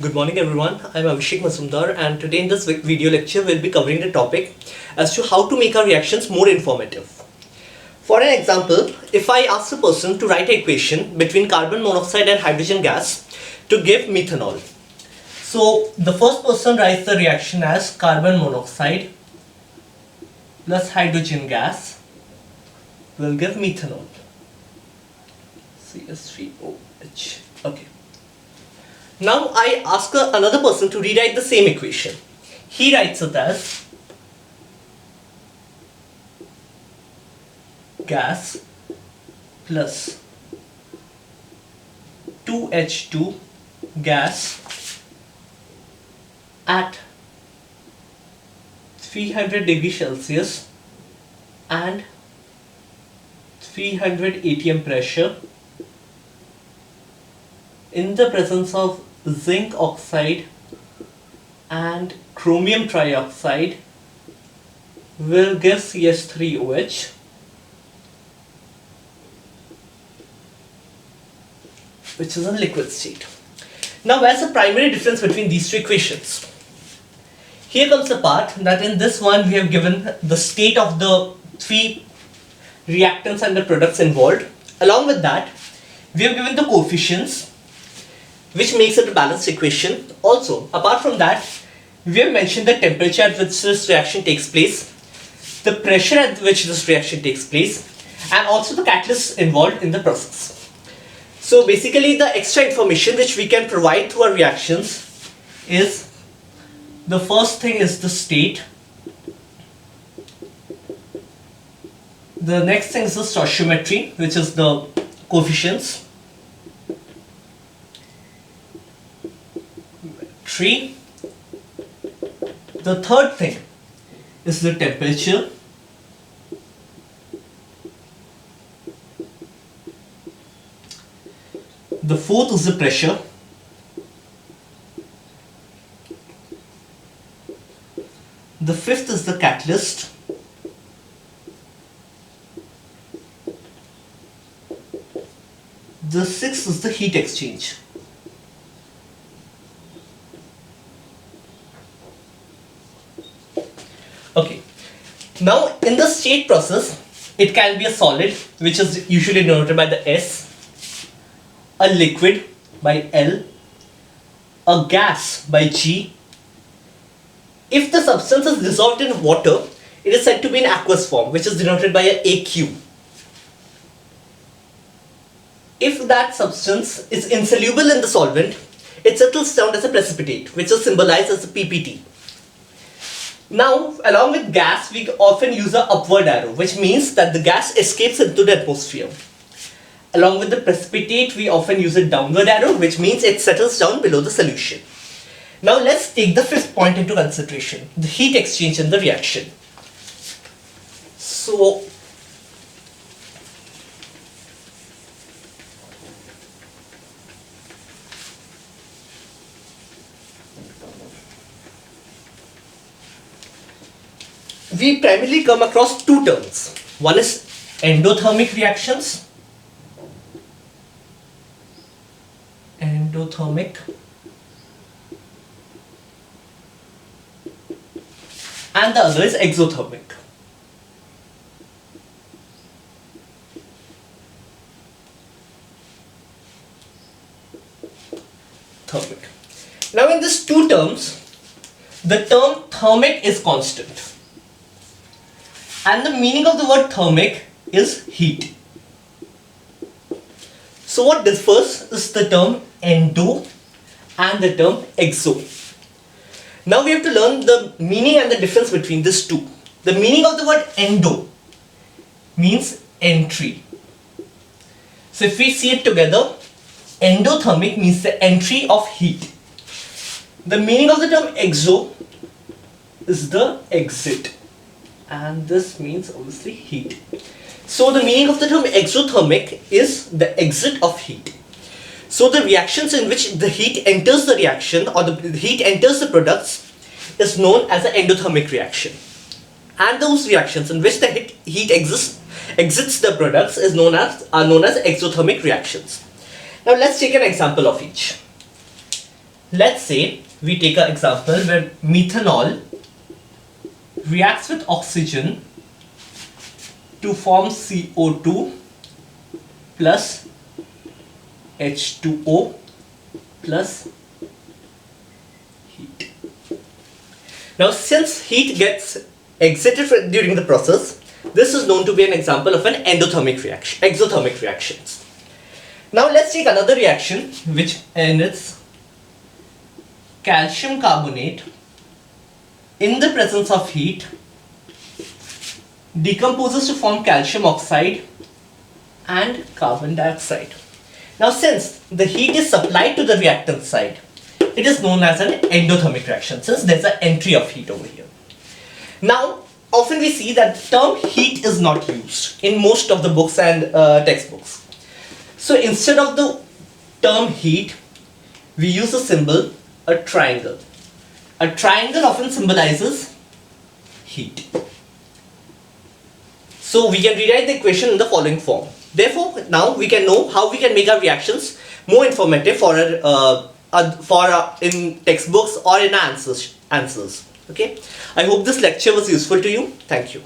Good morning everyone, I am Avishek Mazumder and today in this video lecture we'll be covering the topic as to how to make our reactions more informative. For an example, if I ask a person to write an equation between carbon monoxide and hydrogen gas to give methanol. So the first person writes the reaction as carbon monoxide plus hydrogen gas will give methanol. CS3OH. Okay. Now I ask another person to rewrite the same equation. He writes it as gas plus 2H2 gas at 300 degrees Celsius and 300 atm pressure in the presence of zinc oxide and chromium trioxide will give CS3OH, which is a liquid state. Now where's the primary difference between these two equations? Here comes the part that in this one we have given the state of the three reactants and the products involved. Along with that, we have given the coefficients, which makes it a balanced equation. Also, apart from that, we have mentioned the temperature at which this reaction takes place, the pressure at which this reaction takes place, and also the catalysts involved in the process. So basically the extra information which we can provide through our reactions is, the first thing is the state, the next thing is the stoichiometry, which is the coefficients, the third thing is the temperature, the fourth is the pressure, the fifth is the catalyst, the sixth is the heat exchange. Okay, now in the state process, it can be a solid, which is usually denoted by the S, a liquid by L, a gas by G. If the substance is dissolved in water, it is said to be in aqueous form, which is denoted by a AQ. If that substance is insoluble in the solvent, it settles down as a precipitate, which is symbolized as a PPT. Now, along with gas, we often use an upward arrow, which means that the gas escapes into the atmosphere. Along with the precipitate, we often use a downward arrow, which means it settles down below the solution. Now, let's take the fifth point into consideration, the heat exchange in the reaction. So, we primarily come across two terms. One is endothermic reactions, and the other is exothermic. Now in these two terms, the term thermic is constant. And the meaning of the word thermic is heat. So what differs is the term endo and the term exo. Now we have to learn the meaning and the difference between these two. The meaning of the word endo means entry. So if we see it together, endothermic means the entry of heat. The meaning of the term exo is the exit. And this means obviously heat. So the meaning of the term exothermic is the exit of heat. So the reactions in which the heat enters the reaction or the heat enters the products is known as an endothermic reaction. And those reactions in which the heat exits the products are known as exothermic reactions. Now let's take an example of each. let's say we take an example where methanol reacts with oxygen to form CO2 plus H2O plus heat. Now, since heat gets exited during the process, this is known to be an example of an endothermic reaction, exothermic reactions. Now, let's take another reaction which in its calcium carbonate in the presence of heat decomposes to form calcium oxide and carbon dioxide. Now, since the heat is supplied to the reactant side, it is known as an endothermic reaction since there's an entry of heat over here. Now, often we see that the term heat is not used in most of the books and textbooks. So instead of the term heat, we use a symbol, a triangle. A triangle often symbolizes heat. So we can rewrite the equation in the following form. Therefore, now we can know how we can make our reactions more informative for in textbooks or in answers. Okay. I hope this lecture was useful to you. Thank you.